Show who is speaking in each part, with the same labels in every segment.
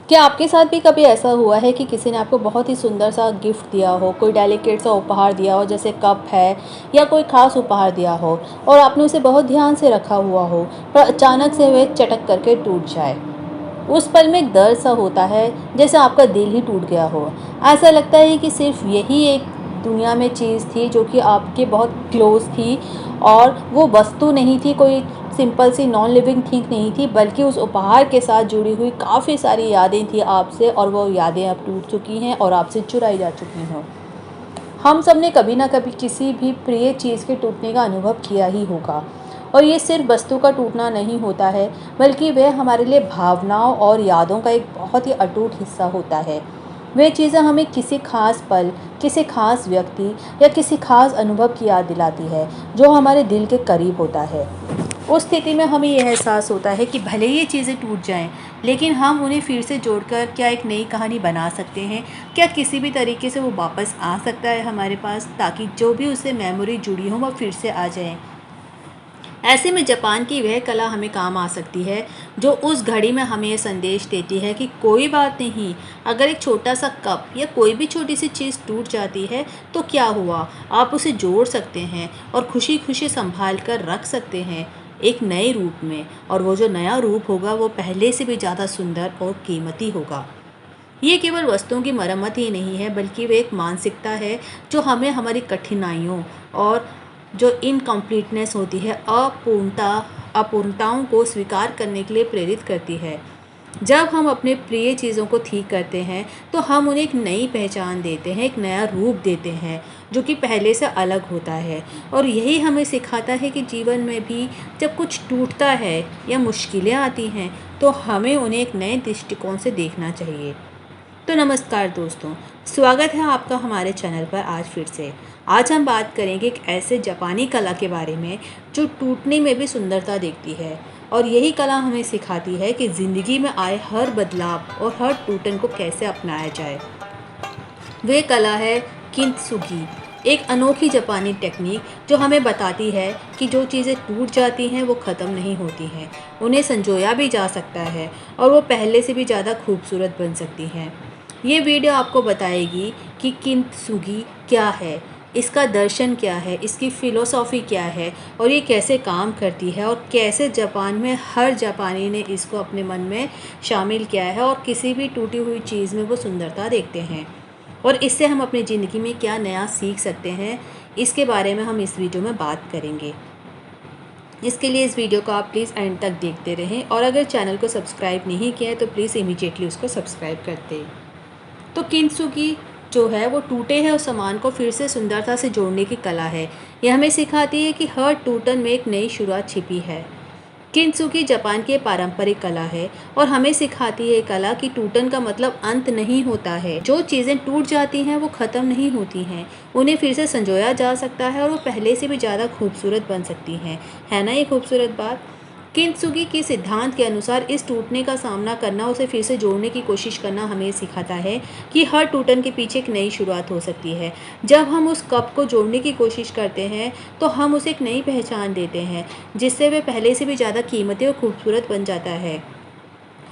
Speaker 1: क्या आपके साथ भी कभी ऐसा हुआ है कि किसी ने आपको बहुत ही सुंदर सा गिफ्ट दिया हो, कोई डेलिकेट सा उपहार दिया हो, जैसे कप है या कोई ख़ास उपहार दिया हो और आपने उसे बहुत ध्यान से रखा हुआ हो, पर अचानक से वह चटक करके टूट जाए? उस पल में एक दर्द सा होता है, जैसे आपका दिल ही टूट गया हो। ऐसा लगता है कि सिर्फ़ यही एक दुनिया में चीज़ थी जो कि आपके बहुत क्लोज़ थी और वो वस्तु नहीं थी, कोई सिंपल सी नॉन लिविंग थिंग नहीं थी, बल्कि उस उपहार के साथ जुड़ी हुई काफ़ी सारी यादें थी आपसे, और वो यादें अब टूट चुकी हैं और आपसे चुराई जा चुकी हैं। हम सब ने कभी ना कभी किसी भी प्रिय चीज़ के टूटने का अनुभव किया ही होगा, और ये सिर्फ वस्तु का टूटना नहीं होता है, बल्कि वह हमारे लिए भावनाओं और यादों का एक बहुत ही अटूट हिस्सा होता है। वे चीज़ें हमें किसी खास पल, किसी खास व्यक्ति या किसी खास अनुभव की याद दिलाती है, जो हमारे दिल के करीब होता है। उस स्थिति में हमें यह एहसास होता है कि भले ये चीज़ें टूट जाएं, लेकिन हम उन्हें फिर से जोड़कर क्या एक नई कहानी बना सकते हैं? क्या किसी भी तरीके से वो वापस आ सकता है हमारे पास, ताकि जो भी उससे मेमोरी जुड़ी हो वो फिर से आ जाए? ऐसे में जापान की वह कला हमें काम आ सकती है, जो उस घड़ी में हमें यह संदेश देती है कि कोई बात नहीं, अगर एक छोटा सा कप या कोई भी छोटी सी चीज़ टूट जाती है तो क्या हुआ, आप उसे जोड़ सकते हैं और खुशी खुशी संभाल कर रख सकते हैं एक नए रूप में। और वो जो नया रूप होगा वो पहले से भी ज़्यादा सुंदर और कीमती होगा। ये केवल वस्तुओं की मरम्मत ही नहीं है, बल्कि वे एक मानसिकता है जो हमें हमारी कठिनाइयों और जो इनकम्प्लीटनेस होती है, अपूर्णताओं को स्वीकार करने के लिए प्रेरित करती है। जब हम अपने प्रिय चीज़ों को ठीक करते हैं, तो हम उन्हें एक नई पहचान देते हैं, एक नया रूप देते हैं, जो कि पहले से अलग होता है। और यही हमें सिखाता है कि जीवन में भी जब कुछ टूटता है या मुश्किलें आती हैं, तो हमें उन्हें एक नए दृष्टिकोण से देखना चाहिए। तो नमस्कार दोस्तों, स्वागत है आपका हमारे चैनल पर आज फिर से। आज हम बात करेंगे एक ऐसे जापानी कला के बारे में जो टूटने में भी सुंदरता देखती है, और यही कला हमें सिखाती है कि ज़िंदगी में आए हर बदलाव और हर टूटन को कैसे अपनाया जाए। वे कला है किंत्सुगी, एक अनोखी जापानी टेक्निक जो हमें बताती है कि जो चीज़ें टूट जाती हैं वो ख़त्म नहीं होती हैं, उन्हें संजोया भी जा सकता है और वो पहले से भी ज़्यादा खूबसूरत बन सकती हैं। ये वीडियो आपको बताएगी कि किंत्सुगी क्या है, इसका दर्शन क्या है, इसकी फ़िलोसॉफ़ी क्या है और ये कैसे काम करती है, और कैसे जापान में हर जापानी ने इसको अपने मन में शामिल किया है और किसी भी टूटी हुई चीज़ में वो सुंदरता देखते हैं, और इससे हम अपनी ज़िंदगी में क्या नया सीख सकते हैं, इसके बारे में हम इस वीडियो में बात करेंगे। इसके लिए इस वीडियो को आप प्लीज़ एंड तक देखते रहें, और अगर चैनल को सब्सक्राइब नहीं किया है तो प्लीज़ इमीडिएटली उसको सब्सक्राइब कर दें। तो किंत्सुगी जो है वो टूटे हुए सामान को फिर से सुंदरता से जोड़ने की कला है। यह हमें सिखाती है कि हर टूटन में एक नई शुरुआत छिपी है। किंत्सुगी जापान की पारंपरिक कला है और हमें सिखाती है कला कि टूटन का मतलब अंत नहीं होता है। जो चीज़ें टूट जाती हैं वो ख़त्म नहीं होती हैं, उन्हें फिर से संजोया जा सकता है और वो पहले से भी ज़्यादा खूबसूरत बन सकती हैं। है ना ये खूबसूरत बात? किंत्सुगी के सिद्धांत के अनुसार इस टूटने का सामना करना, उसे फिर से जोड़ने की कोशिश करना हमें सिखाता है कि हर टूटन के पीछे एक नई शुरुआत हो सकती है। जब हम उस कप को जोड़ने की कोशिश करते हैं, तो हम उसे एक नई पहचान देते हैं, जिससे वह पहले से भी ज़्यादा कीमती और खूबसूरत बन जाता है।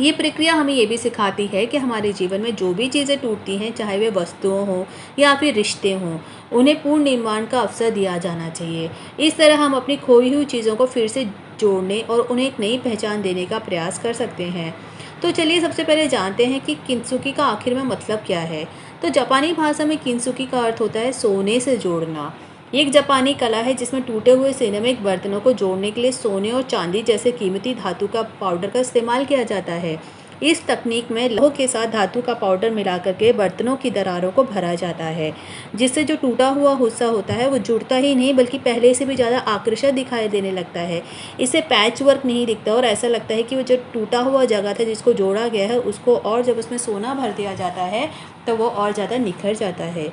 Speaker 1: ये प्रक्रिया हमें ये भी सिखाती है कि हमारे जीवन में जो भी चीज़ें टूटती हैं, चाहे वे वस्तुओं हों या फिर रिश्ते हों, उन्हें पूर्ण निर्माण का अवसर दिया जाना चाहिए। इस तरह हम अपनी खोई हुई चीज़ों को फिर से जोड़ने और उन्हें एक नई पहचान देने का प्रयास कर सकते हैं। तो चलिए सबसे पहले जानते हैं कि किंत्सुगी का आखिर में मतलब क्या है। तो जापानी भाषा में किंत्सुगी का अर्थ होता है सोने से जोड़ना। ये एक जापानी कला है जिसमें टूटे हुए सिरेमिक बर्तनों को जोड़ने के लिए सोने और चांदी जैसे कीमती धातु का पाउडर का इस्तेमाल किया जाता है। इस तकनीक में लौह के साथ धातु का पाउडर मिला करके बर्तनों की दरारों को भरा जाता है, जिससे जो टूटा हुआ हिस्सा होता है वो जुड़ता ही नहीं, बल्कि पहले से भी ज़्यादा आकर्षक दिखाई देने लगता है। इससे पैच वर्क नहीं दिखता और ऐसा लगता है कि वो जो टूटा हुआ जगह था जिसको जोड़ा गया है उसको, और जब उसमें सोना भर दिया जाता है तो वो और ज़्यादा निखर जाता है।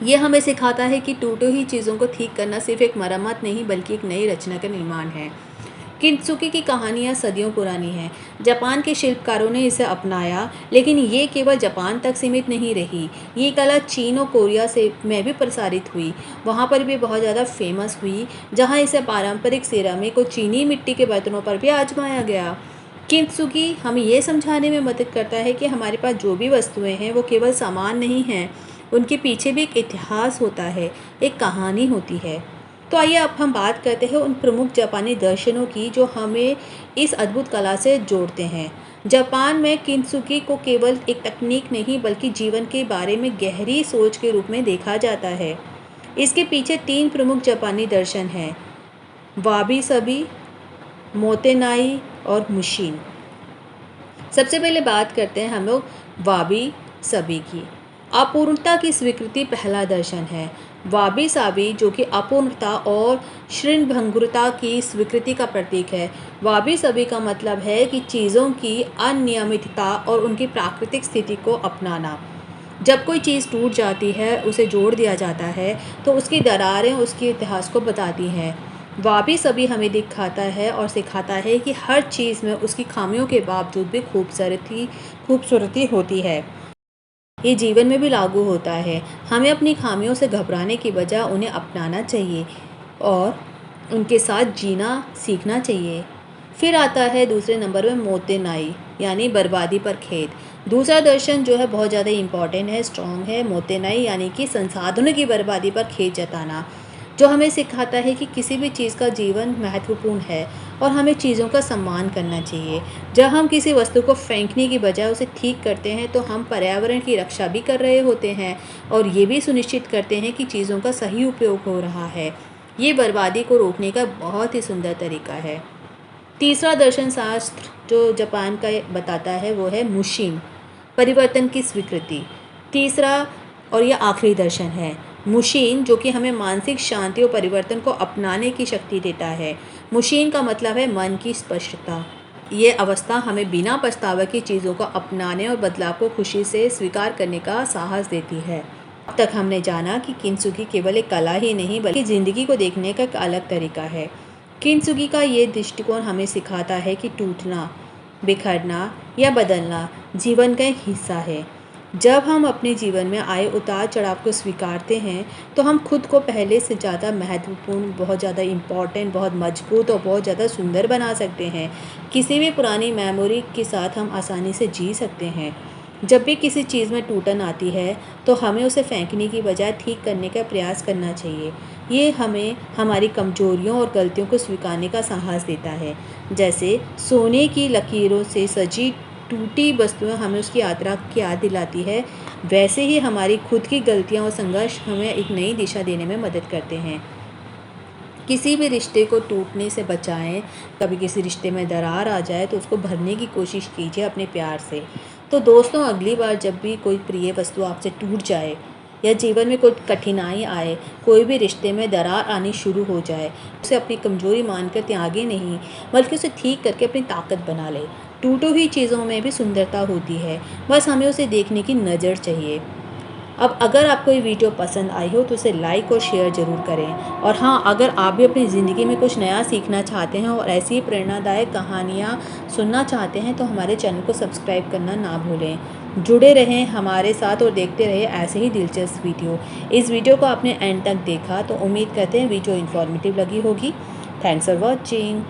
Speaker 1: ये हमें सिखाता है कि टूटी हुई चीज़ों को ठीक करना सिर्फ एक मरम्मत नहीं, बल्कि एक नई रचना का निर्माण है। किंत्सुगी की कहानियाँ सदियों पुरानी हैं। जापान के शिल्पकारों ने इसे अपनाया, लेकिन ये केवल जापान तक सीमित नहीं रही। ये कला चीन और कोरिया से में भी प्रसारित हुई। वहाँ पर भी बहुत ज़्यादा फेमस हुई, जहाँ इसे पारंपरिक सिरामिक और चीनी मिट्टी के बर्तनों पर भी आजमाया गया। किंत्सुगी हमें ये समझाने में मदद करता है कि हमारे पास जो भी वस्तुएं हैं वो केवल सामान नहीं हैं, उनके पीछे भी एक इतिहास होता है, एक कहानी होती है। तो आइए अब हम बात करते हैं उन प्रमुख जापानी दर्शनों की जो हमें इस अद्भुत कला से जोड़ते हैं। जापान में किंत्सुगी को केवल एक तकनीक नहीं बल्कि जीवन के बारे में गहरी सोच के रूप में देखा जाता है। इसके पीछे 3 प्रमुख जापानी दर्शन हैं, वाबी सभी, मोतेनाई और मुशिन। सबसे पहले बात करते हैं हम लोग वाबी सभी की। अपूर्णता की स्वीकृति पहला दर्शन है। वाबी साबी जो कि अपूर्णता और क्षीणभंगुरता की स्वीकृति का प्रतीक है। वाबी सभी का मतलब है कि चीज़ों की अनियमितता और उनकी प्राकृतिक स्थिति को अपनाना। जब कोई चीज़ टूट जाती है, उसे जोड़ दिया जाता है, तो उसकी दरारें उसके इतिहास को बताती हैं। वाबी सभी हमें दिखाता है और सिखाता है कि हर चीज़ में उसकी खामियों के बावजूद भी खूबसूरती होती है। ये जीवन में भी लागू होता है। हमें अपनी खामियों से घबराने की बजाय उन्हें अपनाना चाहिए और उनके साथ जीना सीखना चाहिए। फिर आता है दूसरे नंबर में मोतेनाई यानी बर्बादी पर खेद। दूसरा दर्शन जो है बहुत ज़्यादा इम्पॉर्टेंट है, स्ट्रॉन्ग है। मोतेनाई यानी कि संसाधनों की बर्बादी पर खेद जताना, जो हमें सिखाता है कि किसी भी चीज़ का जीवन महत्वपूर्ण है और हमें चीज़ों का सम्मान करना चाहिए। जब हम किसी वस्तु को फेंकने की बजाय उसे ठीक करते हैं तो हम पर्यावरण की रक्षा भी कर रहे होते हैं और ये भी सुनिश्चित करते हैं कि चीज़ों का सही उपयोग हो रहा है। ये बर्बादी को रोकने का बहुत ही सुंदर तरीका है। तीसरा दर्शन शास्त्र जो जापान का बताता है वो है मुशिन, परिवर्तन की स्वीकृति। तीसरा और यह आखिरी दर्शन है मुशीन, जो कि हमें मानसिक शांति और परिवर्तन को अपनाने की शक्ति देता है। मुशीन का मतलब है मन की स्पष्टता। ये अवस्था हमें बिना पछतावे की चीज़ों को अपनाने और बदलाव को खुशी से स्वीकार करने का साहस देती है। अब तक हमने जाना कि किंत्सुगी केवल एक कला ही नहीं बल्कि ज़िंदगी को देखने का एक अलग तरीका है। किंत्सुगी का ये दृष्टिकोण हमें सिखाता है कि टूटना, बिखरना या बदलना जीवन का एक हिस्सा है। जब हम अपने जीवन में आए उतार चढ़ाव को स्वीकारते हैं तो हम खुद को पहले से ज़्यादा महत्वपूर्ण, बहुत ज़्यादा इम्पॉर्टेंट, बहुत मजबूत और बहुत ज़्यादा सुंदर बना सकते हैं। किसी भी पुरानी मेमोरी के साथ हम आसानी से जी सकते हैं। जब भी किसी चीज़ में टूटन आती है तो हमें उसे फेंकने की बजाय ठीक करने का प्रयास करना चाहिए। ये हमें हमारी कमजोरियों और गलतियों को स्वीकारने का साहस देता है। जैसे सोने की लकीरों से सजी टूटी वस्तुएं हमें उसकी यात्रा की याद दिलाती है, वैसे ही हमारी खुद की गलतियां और संघर्ष हमें एक नई दिशा देने में मदद करते हैं। किसी भी रिश्ते को टूटने से बचाएं। कभी किसी रिश्ते में दरार आ जाए तो उसको भरने की कोशिश कीजिए अपने प्यार से। तो दोस्तों, अगली बार जब भी कोई प्रिय वस्तु आपसे टूट जाए या जीवन में कोई कठिनाई आए, कोई भी रिश्ते में दरार आनी शुरू हो जाए, उसे अपनी कमजोरी मानकर त्यागे नहीं बल्कि उसे ठीक करके अपनी ताकत बना ले। टूटी हुई चीज़ों में भी सुंदरता होती है, बस हमें उसे देखने की नज़र चाहिए। अब अगर आपको ये वीडियो पसंद आई हो तो उसे लाइक और शेयर ज़रूर करें। और हाँ, अगर आप भी अपनी ज़िंदगी में कुछ नया सीखना चाहते हैं और ऐसी ही प्रेरणादायक कहानियाँ सुनना चाहते हैं तो हमारे चैनल को सब्सक्राइब करना ना भूलें। जुड़े रहें हमारे साथ और देखते रहें ऐसे ही दिलचस्प वीडियो। इस वीडियो को आपने एंड तक देखा तो उम्मीद करते हैं वीडियो इन्फॉर्मेटिव लगी होगी। Thanks for watching.